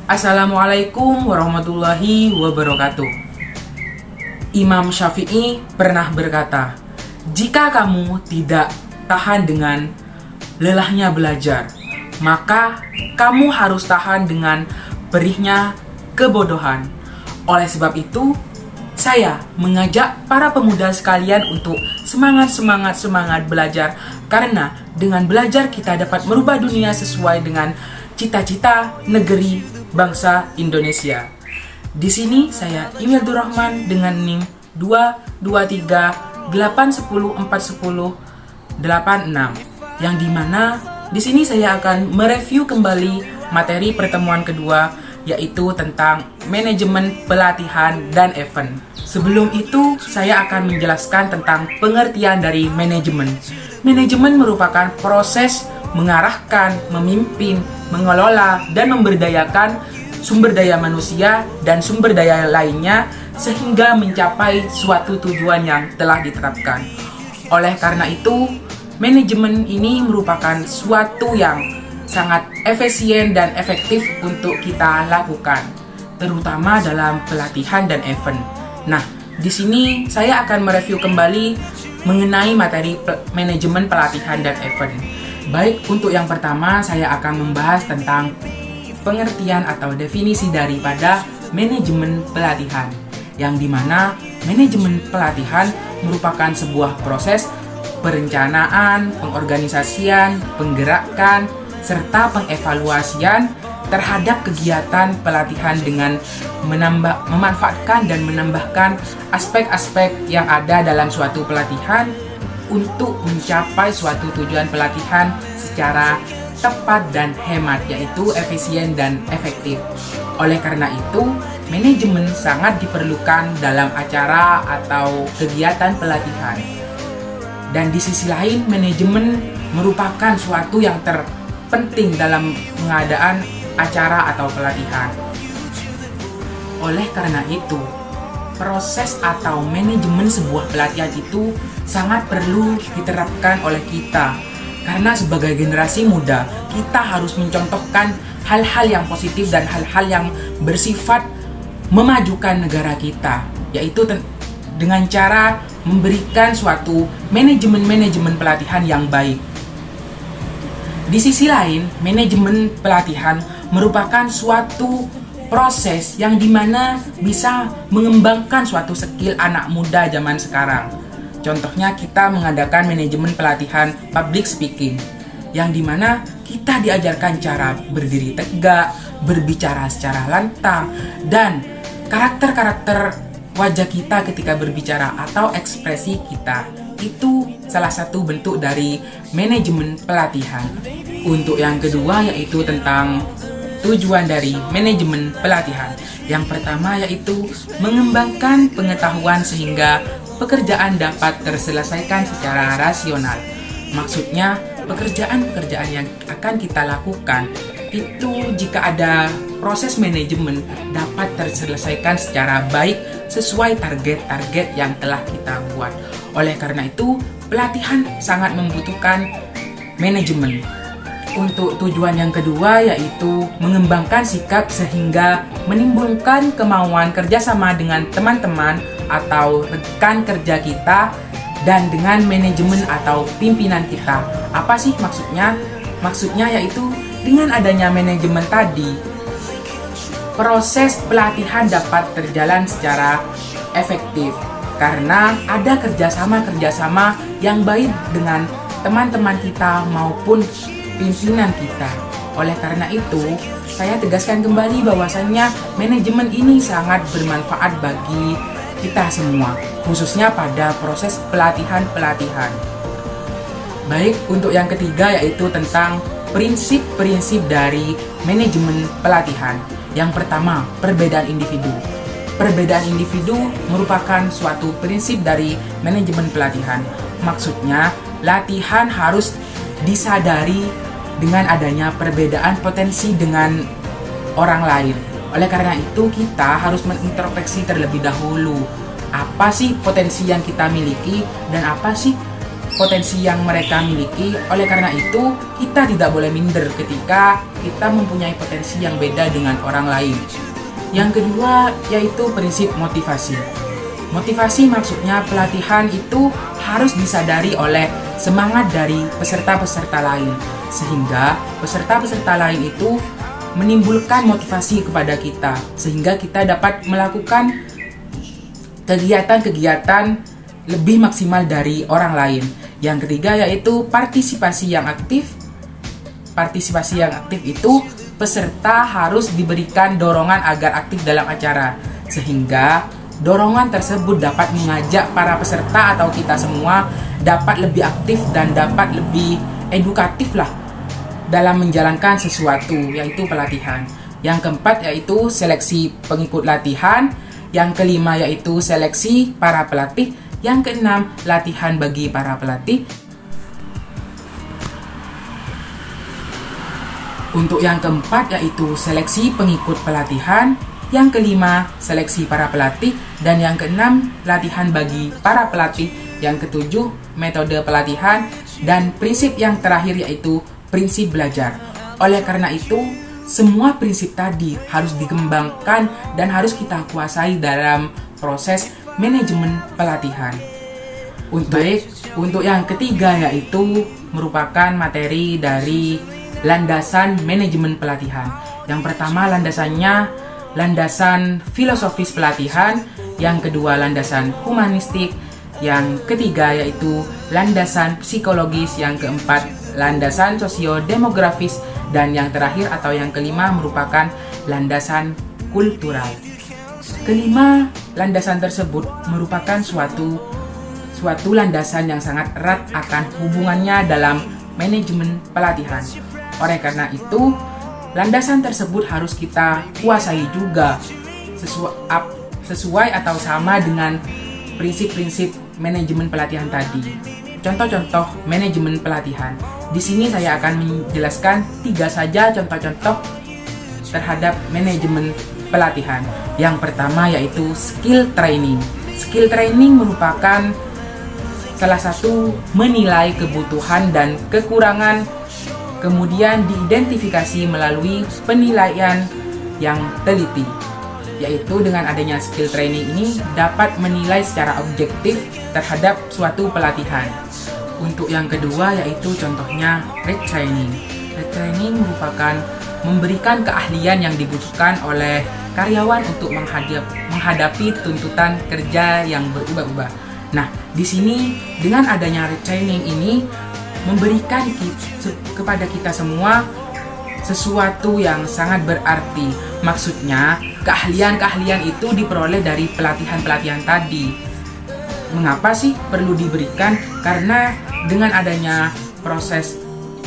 Assalamualaikum warahmatullahi wabarakatuh. Imam Syafi'i pernah berkata, "Jika kamu tidak tahan dengan lelahnya belajar, maka kamu harus tahan dengan perihnya kebodohan." Oleh sebab itu, saya mengajak para pemuda sekalian untuk semangat belajar, karena dengan belajar kita dapat merubah dunia sesuai dengan cita-cita negeri bangsa Indonesia. Di sini saya Imil Durrahman dengan NIM 22381041086, yang dimana di sini saya akan mereview kembali materi pertemuan kedua, yaitu tentang manajemen pelatihan dan event. Sebelum itu, saya akan menjelaskan tentang pengertian dari manajemen. Manajemen merupakan proses mengarahkan, memimpin, mengelola, dan memberdayakan sumber daya manusia dan sumber daya lainnya sehingga mencapai suatu tujuan yang telah ditetapkan. Oleh karena itu, manajemen ini merupakan suatu yang sangat efisien dan efektif untuk kita lakukan, terutama dalam pelatihan dan event. Nah, di sini saya akan mereview kembali mengenai materi manajemen pelatihan dan event. Baik, untuk yang pertama saya akan membahas tentang pengertian atau definisi daripada manajemen pelatihan, yang dimana manajemen pelatihan merupakan sebuah proses perencanaan, pengorganisasian, penggerakan, serta pengevaluasian terhadap kegiatan pelatihan dengan memanfaatkan dan menambahkan aspek-aspek yang ada dalam suatu pelatihan untuk mencapai suatu tujuan pelatihan secara tepat dan hemat, yaitu efisien dan efektif. Oleh karena itu, manajemen sangat diperlukan dalam acara atau kegiatan pelatihan. Dan di sisi lain, manajemen merupakan suatu yang terpenting dalam pengadaan acara atau pelatihan. Oleh karena itu, proses atau manajemen sebuah pelatihan itu sangat perlu diterapkan oleh kita. Karena sebagai generasi muda, kita harus mencontohkan hal-hal yang positif dan hal-hal yang bersifat memajukan negara kita, yaitu dengan cara memberikan suatu manajemen pelatihan yang baik. Di sisi lain, manajemen pelatihan merupakan suatu proses yang dimana bisa mengembangkan suatu skill anak muda zaman sekarang. Contohnya kita mengadakan manajemen pelatihan public speaking, yang dimana kita diajarkan cara berdiri tegak, berbicara secara lantang, dan karakter-karakter wajah kita ketika berbicara atau ekspresi kita. Itu salah satu bentuk dari manajemen pelatihan. Untuk yang kedua, yaitu tentang tujuan dari manajemen pelatihan. Yang pertama yaitu mengembangkan pengetahuan sehingga pekerjaan dapat terselesaikan secara rasional. Maksudnya, pekerjaan-pekerjaan yang akan kita lakukan itu jika ada proses manajemen dapat terselesaikan secara baik sesuai target-target yang telah kita buat. Oleh karena itu, pelatihan sangat membutuhkan manajemen. Untuk tujuan yang kedua yaitu mengembangkan sikap sehingga menimbulkan kemauan kerjasama dengan teman-teman atau rekan kerja kita dan dengan manajemen atau pimpinan kita. Apa sih maksudnya? Maksudnya yaitu dengan adanya manajemen tadi, proses pelatihan dapat berjalan secara efektif karena ada kerjasama yang baik dengan teman-teman kita maupun pimpinan kita. Oleh karena itu, saya tegaskan kembali bahwasannya manajemen ini sangat bermanfaat bagi kita semua, khususnya pada proses pelatihan. Baik, untuk yang ketiga yaitu tentang prinsip-prinsip dari manajemen pelatihan. Yang pertama, perbedaan individu. Perbedaan individu merupakan suatu prinsip dari manajemen pelatihan. Maksudnya, latihan harus disadari dengan adanya perbedaan potensi dengan orang lain. Oleh karena itu, kita harus mengintrospeksi terlebih dahulu. Apa sih potensi yang kita miliki dan apa sih potensi yang mereka miliki. Oleh karena itu, kita tidak boleh minder ketika kita mempunyai potensi yang beda dengan orang lain. Yang kedua yaitu prinsip motivasi. Motivasi maksudnya pelatihan itu harus disadari oleh semangat dari peserta-peserta lain, sehingga peserta-peserta lain itu menimbulkan motivasi kepada kita, sehingga kita dapat melakukan kegiatan-kegiatan lebih maksimal dari orang lain. Yang ketiga yaitu partisipasi yang aktif. Partisipasi yang aktif itu peserta harus diberikan dorongan agar aktif dalam acara, sehingga dorongan tersebut dapat mengajak para peserta atau kita semua dapat lebih aktif dan dapat lebih edukatif lah dalam menjalankan sesuatu, yaitu pelatihan. Yang keempat yaitu seleksi pengikut latihan. Yang kelima yaitu seleksi para pelatih. Yang keenam, latihan bagi para pelatih. Untuk yang keempat yaitu seleksi pengikut pelatihan. Yang kelima, seleksi para pelatih. Dan yang keenam, latihan bagi para pelatih. Yang ketujuh, metode pelatihan. Dan prinsip yang terakhir yaitu prinsip belajar. Oleh karena itu, semua prinsip tadi harus dikembangkan dan harus kita kuasai dalam proses manajemen pelatihan. Untuk yang ketiga yaitu merupakan materi dari landasan manajemen pelatihan. Yang pertama landasannya landasan filosofis pelatihan, yang kedua landasan humanistik, yang ketiga yaitu landasan psikologis, yang keempat landasan sosiodemografis, dan yang terakhir atau yang kelima merupakan landasan kultural. Kelima landasan tersebut merupakan suatu landasan yang sangat erat akan hubungannya dalam manajemen pelatihan. Oleh karena itu, landasan tersebut harus kita kuasai juga sesuai atau sama dengan prinsip-prinsip manajemen pelatihan tadi. Contoh-contoh manajemen pelatihan. Di sini saya akan menjelaskan 3 saja contoh-contoh terhadap manajemen pelatihan. Yang pertama yaitu skill training. Skill training merupakan salah satu menilai kebutuhan dan kekurangan, kemudian diidentifikasi melalui penilaian yang teliti. Yaitu dengan adanya skill training ini dapat menilai secara objektif terhadap suatu pelatihan. Untuk yang kedua yaitu contohnya retraining. Retraining merupakan memberikan keahlian yang dibutuhkan oleh karyawan untuk menghadapi tuntutan kerja yang berubah-ubah. Nah, di sini dengan adanya retraining ini memberikan kepada kita semua sesuatu yang sangat berarti. Maksudnya, keahlian-keahlian itu diperoleh dari pelatihan-pelatihan tadi. Mengapa sih perlu diberikan? Karena dengan adanya proses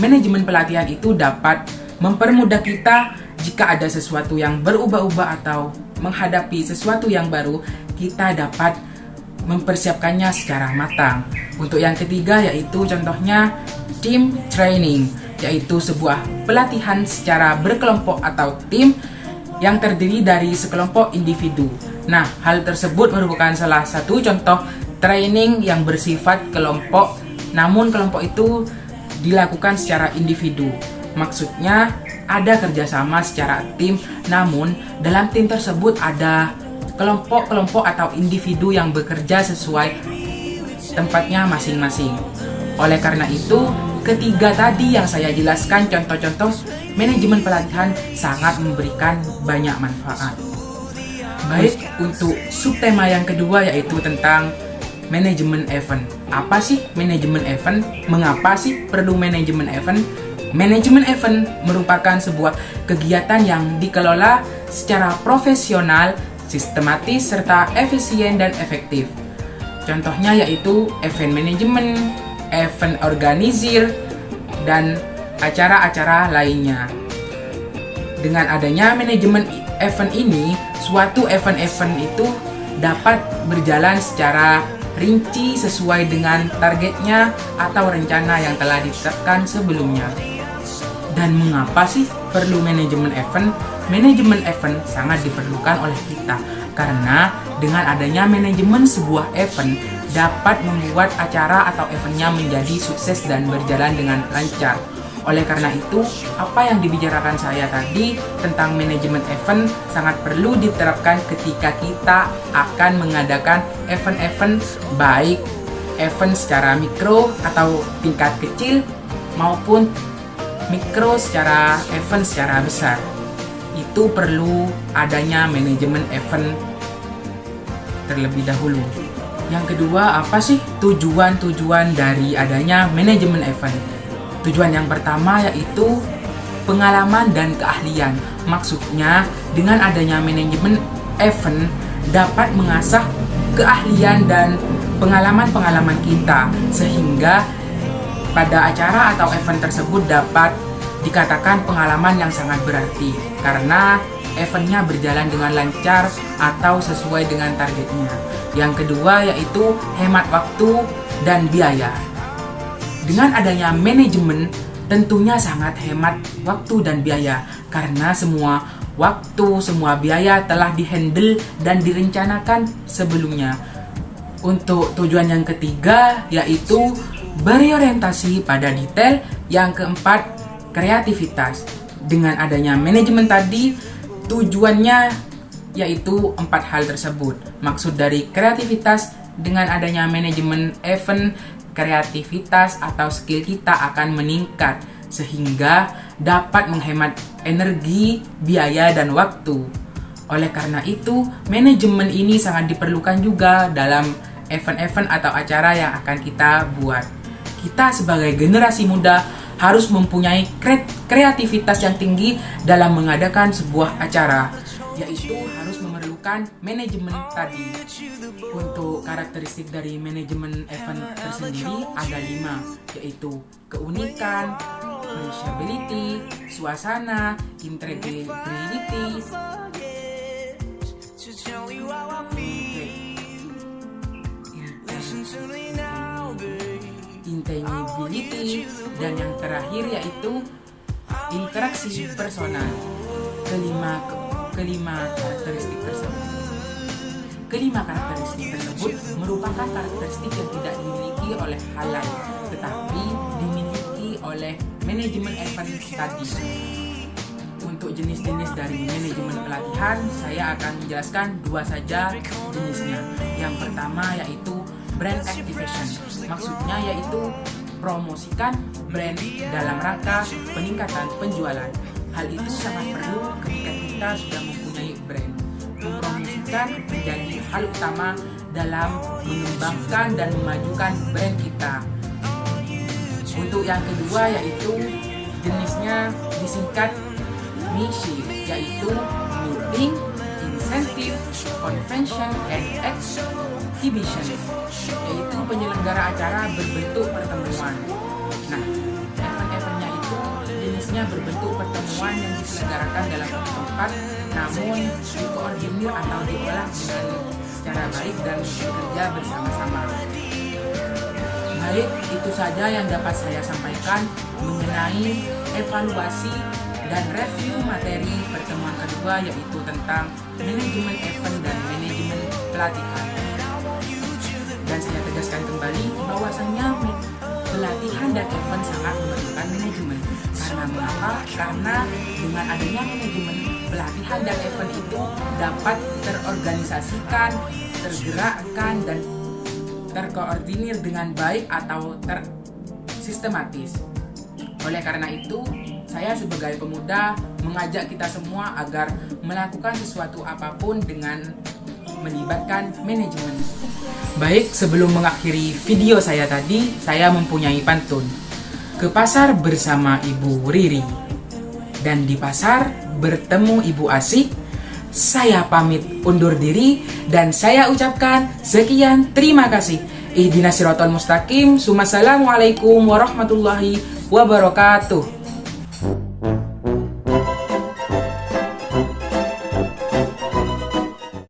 manajemen pelatihan itu dapat mempermudah kita jika ada sesuatu yang berubah-ubah atau menghadapi sesuatu yang baru, kita dapat mempersiapkannya secara matang. Untuk yang ketiga yaitu contohnya team training, yaitu sebuah pelatihan secara berkelompok atau tim yang terdiri dari sekelompok individu. Nah, hal tersebut merupakan salah satu contoh training yang bersifat kelompok, namun kelompok itu dilakukan secara individu. Maksudnya ada kerjasama secara tim, namun dalam tim tersebut ada kelompok-kelompok atau individu yang bekerja sesuai tempatnya masing-masing. Oleh karena itu, ketiga tadi yang saya jelaskan contoh-contoh manajemen pelatihan sangat memberikan banyak manfaat. Baik, untuk subtema yang kedua yaitu tentang manajemen event. Apa sih manajemen event? Mengapa sih perlu manajemen event? Manajemen event merupakan sebuah kegiatan yang dikelola secara profesional, sistematis, serta efisien dan efektif. Contohnya yaitu event manajemen, event organizir, dan acara-acara lainnya. Dengan adanya manajemen event ini, suatu event-event itu dapat berjalan secara rinci sesuai dengan targetnya atau rencana yang telah ditetapkan sebelumnya. Dan mengapa sih perlu manajemen event? Manajemen event sangat diperlukan oleh kita karena dengan adanya manajemen sebuah event, dapat membuat acara atau eventnya menjadi sukses dan berjalan dengan lancar. Oleh karena itu, apa yang dibicarakan saya tadi tentang manajemen event sangat perlu diterapkan ketika kita akan mengadakan event-event, baik event secara mikro atau tingkat kecil maupun mikro secara event secara besar. Itu perlu adanya manajemen event terlebih dahulu. Yang kedua, apa sih tujuan-tujuan dari adanya manajemen event? Tujuan yang pertama yaitu pengalaman dan keahlian. Maksudnya, dengan adanya manajemen event dapat mengasah keahlian dan pengalaman-pengalaman kita, sehingga pada acara atau event tersebut dapat dikatakan pengalaman yang sangat berarti karena eventnya berjalan dengan lancar atau sesuai dengan targetnya. Yang kedua yaitu hemat waktu dan biaya. Dengan adanya manajemen tentunya sangat hemat waktu dan biaya karena semua waktu, semua biaya telah dihandle dan direncanakan sebelumnya. Untuk tujuan yang ketiga yaitu berorientasi pada detail. Yang keempat, kreativitas. Dengan adanya manajemen tadi, tujuannya yaitu 4 hal tersebut. Maksud dari kreativitas, dengan adanya manajemen event, kreativitas atau skill kita akan meningkat sehingga dapat menghemat energi, biaya, dan waktu. Oleh karena itu, manajemen ini sangat diperlukan juga dalam event-event atau acara yang akan kita buat. Kita sebagai generasi muda harus mempunyai kreativitas yang tinggi dalam mengadakan sebuah acara, yaitu harus memerlukan manajemen tadi. Untuk karakteristik dari manajemen event tersendiri ada 5, yaitu keunikan, reachability, suasana, integrity, intangibility, dan yang terakhir yaitu interaksi personal. Kelima karakteristik tersebut merupakan karakteristik yang tidak dimiliki oleh hal lain, tetapi dimiliki oleh manajemen event tadi. Untuk jenis-jenis dari manajemen pelatihan, saya akan menjelaskan 2 saja jenisnya. Yang pertama yaitu brand activation. Maksudnya yaitu promosikan brand dalam rangka peningkatan penjualan. Hal itu sangat perlu ketika kita sudah mempunyai brand. Mempromosikan menjadi hal utama dalam mengembangkan dan memajukan brand kita. Untuk yang kedua yaitu jenisnya disingkat MISI, yaitu meeting, incentive, convention, and exhibition, yaitu penyelenggara acara berbentuk pertemuan. Nah, event-eventnya itu jenisnya berbentuk pertemuan yang diselenggarakan dalam satu tempat, namun dikoordinir atau diolah dengan secara baik dan bekerja bersama-sama. Baik, itu saja yang dapat saya sampaikan mengenai evaluasi dan review materi pertemuan kedua, yaitu tentang manajemen event dan manajemen pelatihan. Dan saya tegaskan kembali bahwasannya pelatihan dan event sangat memerlukan manajemen. Karena mengapa? Karena dengan adanya manajemen, pelatihan dan event itu dapat terorganisasikan, tergerakkan, dan terkoordinir dengan baik atau tersistematis. Oleh karena itu, saya sebagai pemuda mengajak kita semua agar melakukan sesuatu apapun dengan melibatkan manajemen. Baik, sebelum mengakhiri video saya tadi, saya mempunyai pantun. Ke pasar bersama Ibu Riri, dan di pasar bertemu Ibu Asik. Saya pamit undur diri dan saya ucapkan sekian, terima kasih. Ihdinas siratal mustaqim. Assalamualaikum warahmatullahi wabarakatuh.